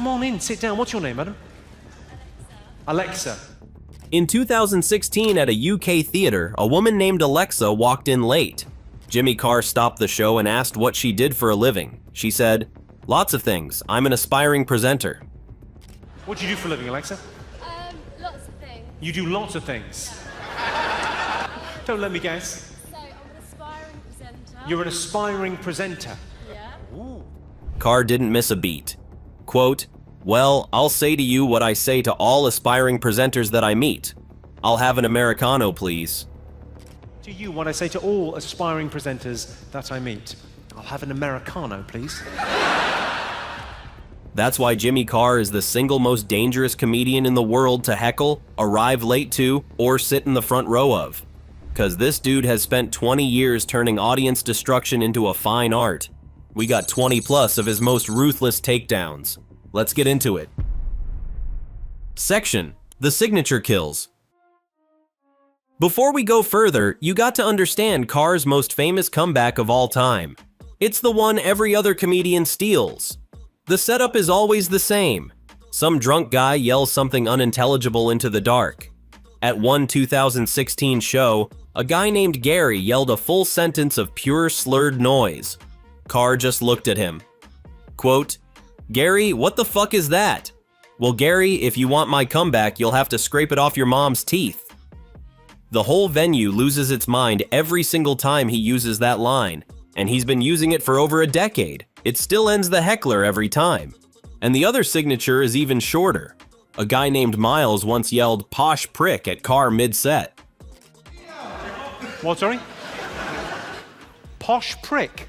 Come on in, sit down. What's your name, madam? Alexa. In 2016 at a UK theater, a woman named Alexa walked in late. Jimmy Carr stopped the show and asked what she did for a living. She said, "Lots of things. I'm an aspiring presenter." What do you do for a living, Alexa? Lots of things. You do lots of things. Don't let me guess. So, I'm an aspiring presenter. You're an aspiring presenter. Yeah. Ooh. Carr didn't miss a beat. Quote, "Well, I'll say to you what I say to all aspiring presenters that I meet. I'll have an Americano, please." To you, what I say to all aspiring presenters that I meet. I'll have an Americano, please. That's why Jimmy Carr is the single most dangerous comedian in the world to heckle, arrive late to, or sit in the front row of. 'Cause this dude has spent 20 years turning audience destruction into a fine art. We got 20 plus of his most ruthless takedowns. Let's get into it. Section: The Signature Kills. Before we go further, you got to understand Carr's most famous comeback of all time. It's the one every other comedian steals. The setup is always the same. Some drunk guy yells something unintelligible into the dark. At one 2016 show, a guy named Gary yelled a full sentence of pure slurred noise. Carr just looked at him. Quote, "Gary, what the fuck is that?" "Well, Gary, if you want my comeback, you'll have to scrape it off your mom's teeth." The whole venue loses its mind every single time he uses that line, and he's been using it for over a decade. It still ends the heckler every time. And the other signature is even shorter. A guy named Miles once yelled "posh prick" at Carr mid-set. What, sorry? Posh prick.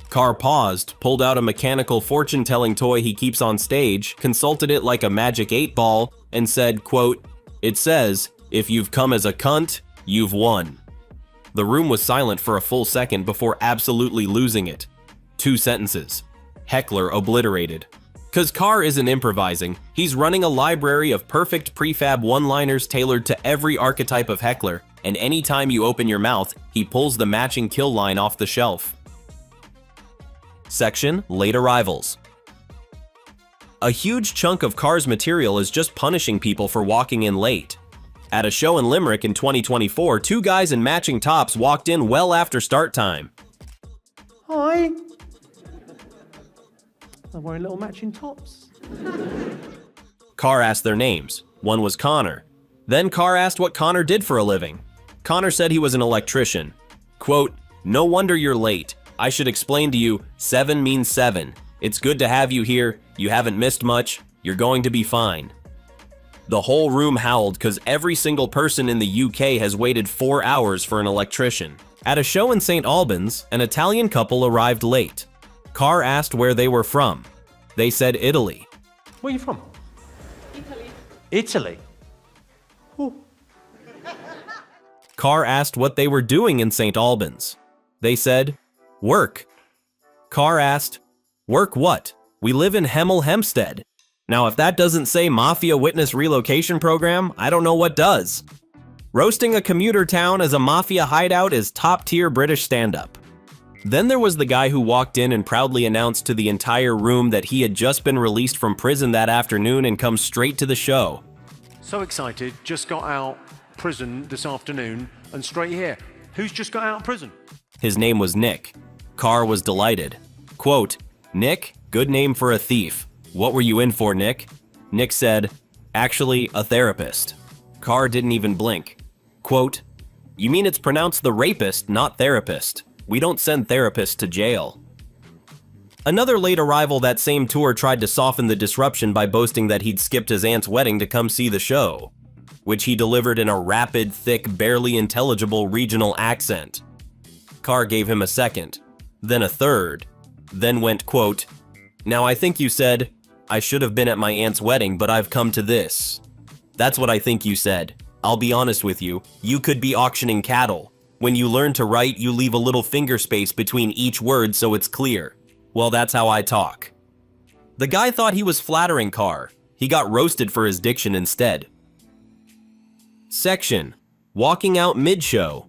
Carr paused, pulled out a mechanical fortune-telling toy he keeps on stage, consulted it like a magic 8-ball, and said, quote, "It says, if you've come as a cunt, you've won." The room was silent for a full second before absolutely losing it. 2 sentences. Heckler obliterated. 'Cause Carr isn't improvising, he's running a library of perfect prefab one-liners tailored to every archetype of heckler, and anytime you open your mouth, he pulls the matching kill line off the shelf. Section: Late Arrivals. A huge chunk of Carr's material is just punishing people for walking in late. At a show in Limerick in 2024, 2 guys in matching tops walked in well after start time. Hi. They're wearing little matching tops. Carr asked their names. One was Connor. Then Carr asked what Connor did for a living. Connor said he was an electrician. Quote, "No wonder you're late. I should explain to you, 7 means 7. It's good to have you here. You haven't missed much. You're going to be fine." The whole room howled because every single person in the UK has waited 4 hours for an electrician. At a show in St. Albans, an Italian couple arrived late. Carr asked where they were from. They said Italy. Where are you from? Italy. Italy. Oh. Carr asked what they were doing in St. Albans. They said, "Work." Carr asked, "Work what? We live in Hemel Hempstead." Now, if that doesn't say Mafia Witness Relocation Program, I don't know what does. Roasting a commuter town as a mafia hideout is top-tier British stand-up. Then there was the guy who walked in and proudly announced to the entire room that he had just been released from prison that afternoon and come straight to the show. So excited, just got out prison this afternoon and straight here. Who's just got out of prison? His name was Nick. Carr was delighted. Quote, "Nick, good name for a thief. What were you in for, Nick?" Nick said, "Actually, a therapist." Carr didn't even blink. Quote, "You mean it's pronounced the rapist, not therapist. We don't send therapists to jail." Another late arrival that same tour tried to soften the disruption by boasting that he'd skipped his aunt's wedding to come see the show, which he delivered in a rapid, thick, barely intelligible regional accent. Carr gave him a second, then a third, then went, quote, "Now I think you said, 'I should have been at my aunt's wedding, but I've come to this.' That's what I think you said. I'll be honest with you, you could be auctioning cattle. When you learn to write, you leave a little finger space between each word so it's clear. Well, that's how I talk." The guy thought he was flattering Carr. He got roasted for his diction instead. Section: Walking out mid-show.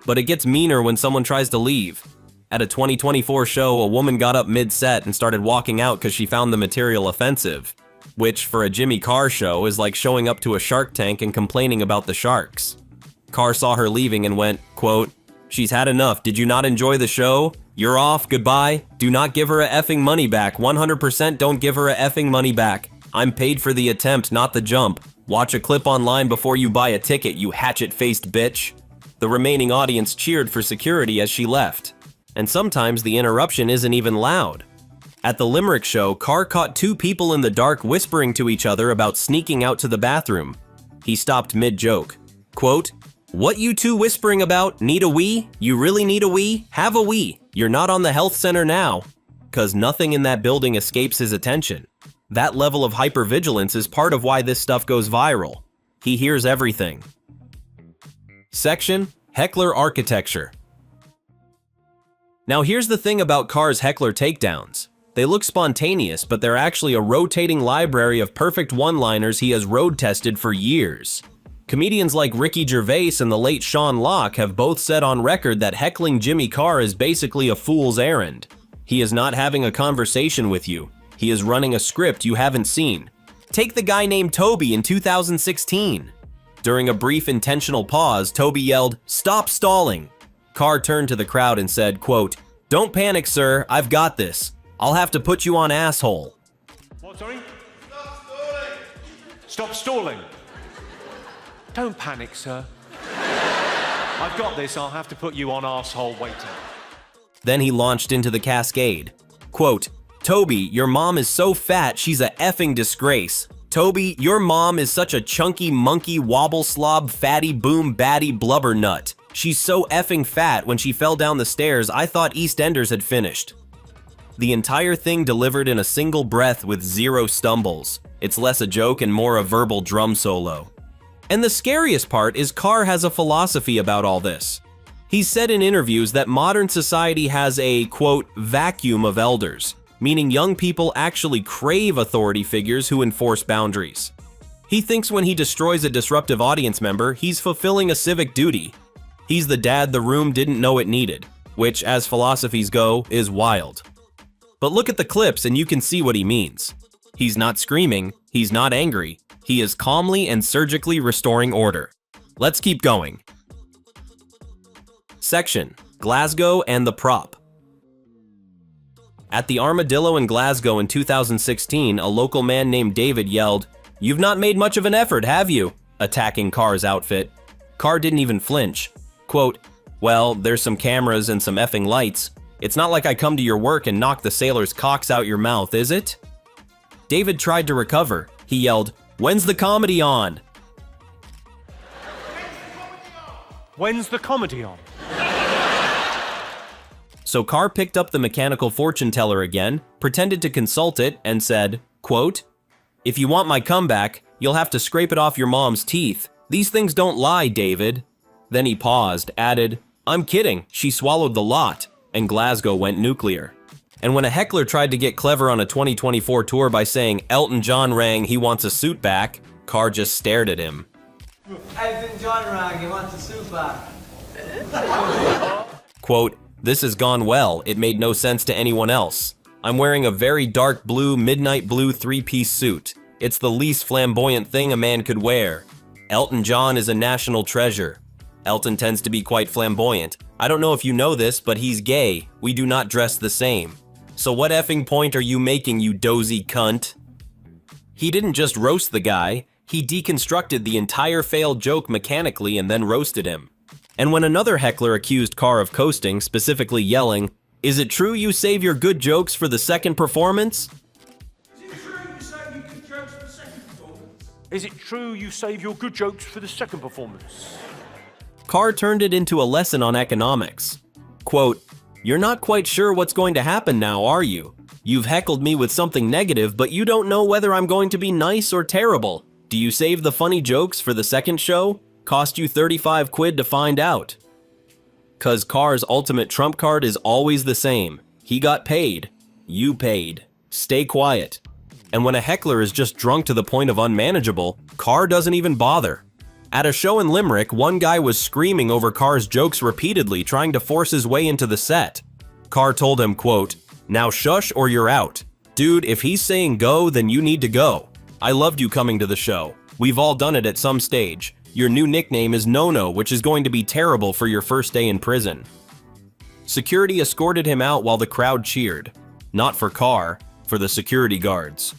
But it gets meaner when someone tries to leave. At a 2024 show, a woman got up mid-set and started walking out because she found the material offensive, which for a Jimmy Carr show is like showing up to a Shark Tank and complaining about the sharks. Carr saw her leaving and went, quote, "She's had enough. Did you not enjoy the show? You're off. Goodbye. Do not give her a effing money back. 100% don't give her a effing money back. I'm paid for the attempt, not the jump. Watch a clip online before you buy a ticket, you hatchet-faced bitch." The remaining audience cheered for security as she left. And sometimes the interruption isn't even loud. At the Limerick show, Carr caught two people in the dark whispering to each other about sneaking out to the bathroom. He stopped mid-joke. Quote, "What you two whispering about? Need a wee? You really need a wee? Have a wee. You're not on the health center now." 'Cause nothing in that building escapes his attention. That level of hypervigilance is part of why this stuff goes viral. He hears everything. Section: Heckler Architecture. Now here's the thing about Carr's heckler takedowns. They look spontaneous, but they're actually a rotating library of perfect one-liners he has road-tested for years. Comedians like Ricky Gervais and the late Sean Locke have both said on record that heckling Jimmy Carr is basically a fool's errand. He is not having a conversation with you. He is running a script you haven't seen. Take the guy named Toby in 2016. During a brief intentional pause, Toby yelled, "Stop stalling." Carr turned to the crowd and said, quote, "Don't panic, sir. I've got this. I'll have to put you on asshole." What, sorry? Stop stalling. Stop stalling. Don't panic, sir. I've got this. I'll have to put you on asshole waiting. Then he launched into the cascade. Quote, "Toby, your mom is so fat she's a effing disgrace. Toby, your mom is such a chunky monkey wobble slob fatty boom batty blubber nut. She's so effing fat when she fell down the stairs I thought EastEnders had finished." The entire thing delivered in a single breath with zero stumbles. It's less a joke and more a verbal drum solo. And the scariest part is Carr has a philosophy about all this. He's said in interviews that modern society has a, quote, vacuum of elders, meaning young people actually crave authority figures who enforce boundaries. He thinks when he destroys a disruptive audience member, he's fulfilling a civic duty. He's the dad the room didn't know it needed, which, as philosophies go, is wild. But look at the clips and you can see what he means. He's not screaming, he's not angry, he is calmly and surgically restoring order. Let's keep going. Section: Glasgow and the Prop. At the Armadillo in Glasgow in 2016, a local man named David yelled, "You've not made much of an effort, have you?" attacking Carr's outfit. Carr didn't even flinch. Quote, "Well, there's some cameras and some effing lights. It's not like I come to your work and knock the sailors' cocks out your mouth, is it?" David tried to recover. He yelled, "When's the comedy on?" When's the comedy on? So Carr picked up the mechanical fortune teller again, pretended to consult it, and said, quote, "If you want my comeback, you'll have to scrape it off your mom's teeth. These things don't lie, David." Then he paused, added, "I'm kidding, she swallowed the lot," and Glasgow went nuclear. And when a heckler tried to get clever on a 2024 tour by saying Elton John rang, he wants a suit back, Carr just stared at him. Elton John rang, he wants a suit back. Quote, "This has gone well, it made no sense to anyone else. I'm wearing a very dark blue, midnight blue three-piece suit. It's the least flamboyant thing a man could wear. Elton John is a national treasure. Elton tends to be quite flamboyant. I don't know if you know this, but he's gay. We do not dress the same. So what effing point are you making, you dozy cunt?" He didn't just roast the guy, he deconstructed the entire failed joke mechanically and then roasted him. And when another heckler accused Carr of coasting, specifically yelling, "Is it true you save your good jokes for the second performance?" Is it true you save your good jokes for the second performance? Carr turned it into a lesson on economics. Quote, "You're not quite sure what's going to happen now, are you? You've heckled me with something negative, but you don't know whether I'm going to be nice or terrible. Do you save the funny jokes for the second show? Cost you 35 quid to find out." 'Cause Carr's ultimate trump card is always the same. He got paid. You paid. Stay quiet. And when a heckler is just drunk to the point of unmanageable, Carr doesn't even bother. At a show in Limerick, one guy was screaming over Carr's jokes repeatedly, trying to force his way into the set. Carr told him, quote, "Now shush or you're out. Dude, if he's saying go, then you need to go. I loved you coming to the show. We've all done it at some stage. Your new nickname is No-No, which is going to be terrible for your first day in prison." Security escorted him out while the crowd cheered. Not for Carr, for the security guards.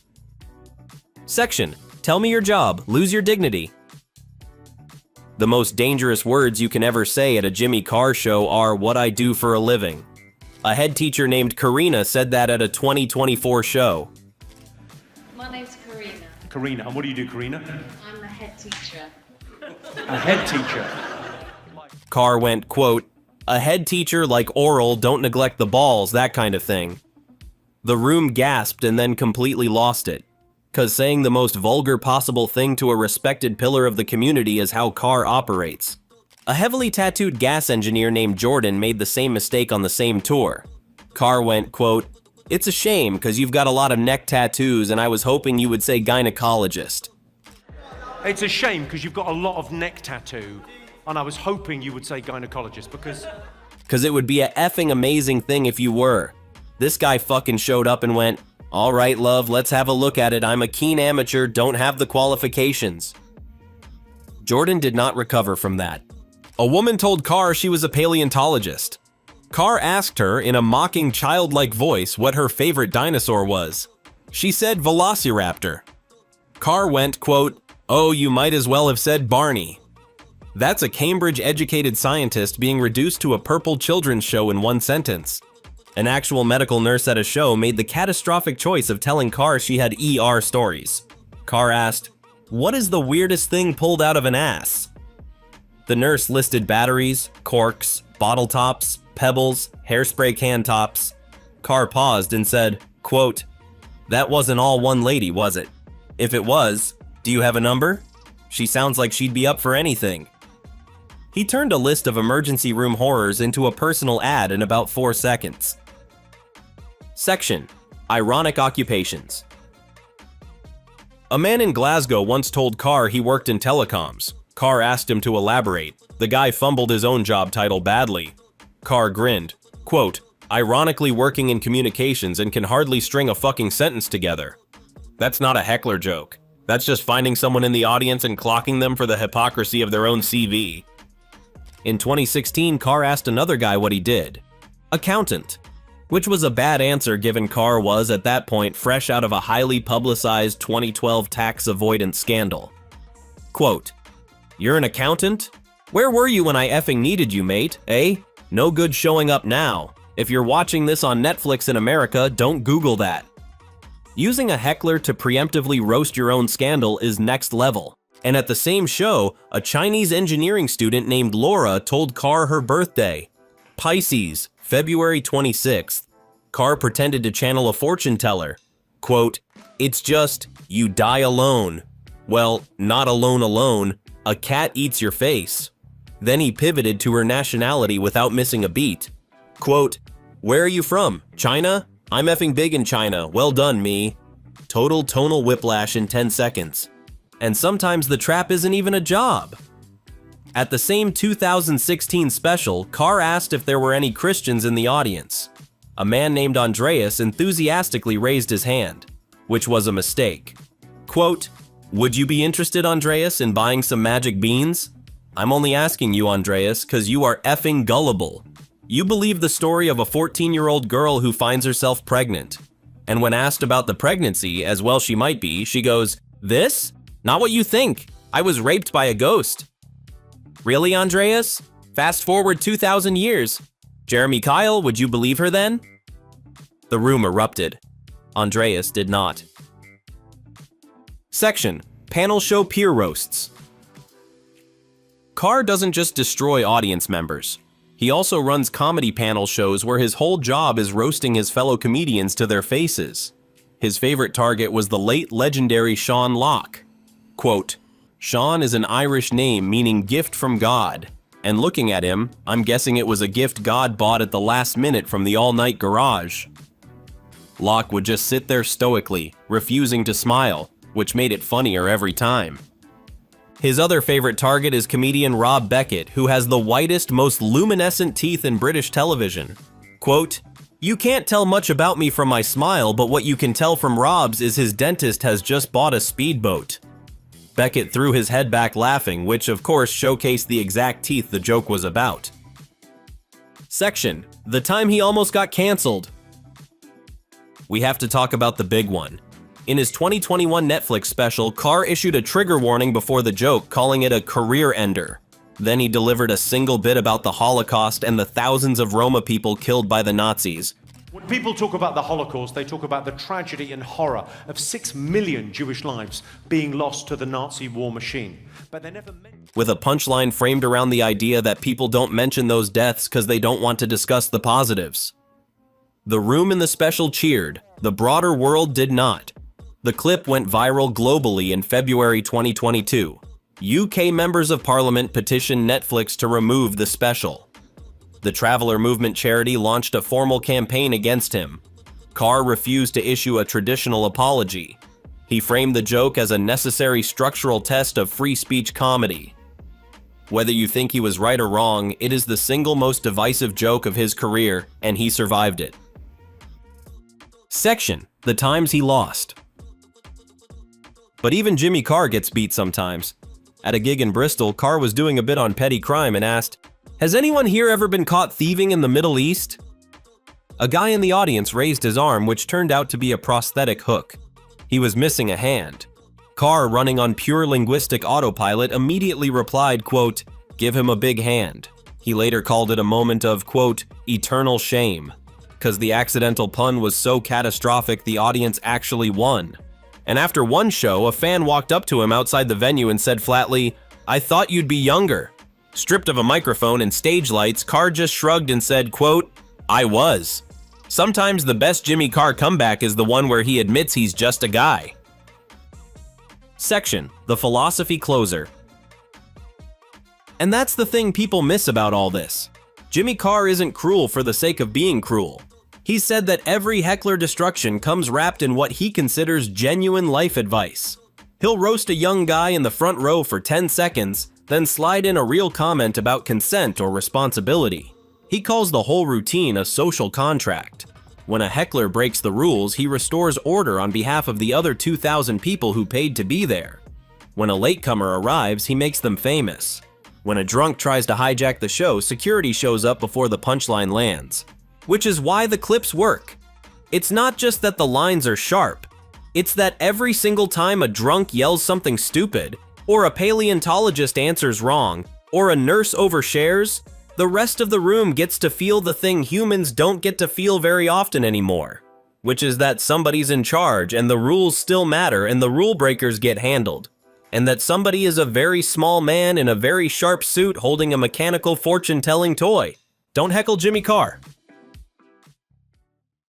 Section: Tell me your job, lose your dignity. The most dangerous words you can ever say at a Jimmy Carr show are "what I do for a living." A head teacher named Karina said that at a 2024 show. My name's Karina. Karina, and what do you do, Karina? I'm the head teacher. A head teacher. Carr went, quote, "A head teacher like oral, don't neglect the balls, that kind of thing." The room gasped and then completely lost it. 'Cause saying the most vulgar possible thing to a respected pillar of the community is how Carr operates. A heavily tattooed gas engineer named Jordan made the same mistake on the same tour. Carr went, quote, "It's a shame, 'cause you've got a lot of neck tattoos and I was hoping you would say gynecologist." It's a shame because you've got a lot of neck tattoo, and I was hoping you would say gynecologist because... 'Cause it would be a effing amazing thing if you were. This guy fucking showed up and went, "All right, love, let's have a look at it. I'm a keen amateur, don't have the qualifications." Jordan did not recover from that. A woman told Carr she was a paleontologist. Carr asked her in a mocking, childlike voice what her favorite dinosaur was. She said Velociraptor. Carr went, quote, "Oh, you might as well have said Barney." That's a Cambridge-educated scientist being reduced to a purple children's show in one sentence. An actual medical nurse at a show made the catastrophic choice of telling Carr she had ER stories. Carr asked, "What is the weirdest thing pulled out of an ass?" The nurse listed batteries, corks, bottle tops, pebbles, hairspray can tops. Carr paused and said, quote, "That wasn't all one lady, was it? If it was, do you have a number? She sounds like she'd be up for anything." He turned a list of emergency room horrors into a personal ad in about 4 seconds. Section: Ironic occupations. A man in Glasgow once told Carr he worked in telecoms. Carr asked him to elaborate. The guy fumbled his own job title badly. Carr grinned, quote, "Ironically working in communications and can hardly string a fucking sentence together." That's not a heckler joke. That's just finding someone in the audience and clocking them for the hypocrisy of their own CV. In 2016, Carr asked another guy what he did. Accountant. Which was a bad answer given Carr was, at that point, fresh out of a highly publicized 2012 tax avoidance scandal. Quote, "You're an accountant? Where were you when I effing needed you, mate, eh? No good showing up now. If you're watching this on Netflix in America, don't Google that." Using a heckler to preemptively roast your own scandal is next level. And at the same show, a Chinese engineering student named Laura told Carr her birthday. Pisces, February 26th. Carr pretended to channel a fortune teller. Quote, "It's just, you die alone. Well, not alone. A cat eats your face." Then he pivoted to her nationality without missing a beat. Quote, "Where are you from? China? I'm effing big in China. Well done, me." Total tonal whiplash in 10 seconds. And sometimes the trap isn't even a job. At the same 2016 special, Carr asked if there were any Christians in the audience. A man named Andreas enthusiastically raised his hand, which was a mistake. Quote, "Would you be interested, Andreas, in buying some magic beans? I'm only asking you, Andreas, because you are effing gullible. You believe the story of a 14-year-old girl who finds herself pregnant. And when asked about the pregnancy, as well she might be, she goes, 'This? Not what you think. I was raped by a ghost.' Really, Andreas? Fast forward 2,000 years. Jeremy Kyle, would you believe her then?" The room erupted. Andreas did not. Section: Panel show peer roasts. Carr doesn't just destroy audience members. He also runs comedy panel shows where his whole job is roasting his fellow comedians to their faces. His favorite target was the late legendary Sean Locke. Quote, "Sean is an Irish name meaning gift from God. And looking at him, I'm guessing it was a gift God bought at the last minute from the all-night garage." Locke would just sit there stoically, refusing to smile, which made it funnier every time. His other favorite target is comedian Rob Beckett, who has the whitest, most luminescent teeth in British television. Quote, You can't tell much about me from my smile, but what you can tell from Rob's is his dentist has just bought a speedboat. Beckett threw his head back laughing, which of course showcased the exact teeth the joke was about. Section: the time he almost got cancelled. We have to talk about the big one. In his 2021 Netflix special, Carr issued a trigger warning before the joke, calling it a career ender. Then he delivered a single bit about the Holocaust and the thousands of Roma people killed by the Nazis. When people talk about the Holocaust, they talk about the tragedy and horror of 6 million Jewish lives being lost to the Nazi war machine. But they never mentioned... With a punchline framed around the idea that people don't mention those deaths because they don't want to discuss the positives. The room in the special cheered. The broader world did not. The clip went viral globally in February 2022. UK members of Parliament petitioned Netflix to remove the special. The Traveller Movement charity launched a formal campaign against him. Carr refused to issue a traditional apology. He framed the joke as a necessary structural test of free speech comedy. Whether you think he was right or wrong, it is the single most divisive joke of his career, and he survived it. Section: the times he lost. But even Jimmy Carr gets beat sometimes. At a gig in Bristol, Carr was doing a bit on petty crime and asked, "Has anyone here ever been caught thieving in the Middle East?" A guy in the audience raised his arm, which turned out to be a prosthetic hook. He was missing a hand. Carr, running on pure linguistic autopilot, immediately replied, quote, "Give him a big hand." He later called it a moment of, quote, "eternal shame," because the accidental pun was so catastrophic the audience actually won. And after one show, a fan walked up to him outside the venue and said flatly, "I thought you'd be younger." Stripped of a microphone and stage lights, Carr just shrugged and said, quote, "I was." Sometimes the best Jimmy Carr comeback is the one where he admits he's just a guy. Section: the philosophy closer. And that's the thing people miss about all this. Jimmy Carr isn't cruel for the sake of being cruel. He said that every heckler destruction comes wrapped in what he considers genuine life advice. He'll roast a young guy in the front row for 10 seconds, then slide in a real comment about consent or responsibility. He calls the whole routine a social contract. When a heckler breaks the rules, he restores order on behalf of the other 2,000 people who paid to be there. When a latecomer arrives, he makes them famous. When a drunk tries to hijack the show, security shows up before the punchline lands. Which is why the clips work. It's not just that the lines are sharp. It's that every single time a drunk yells something stupid, or a paleontologist answers wrong, or a nurse overshares, the rest of the room gets to feel the thing humans don't get to feel very often anymore, which is that somebody's in charge and the rules still matter and the rule breakers get handled, and that somebody is a very small man in a very sharp suit holding a mechanical fortune-telling toy. Don't heckle Jimmy Carr.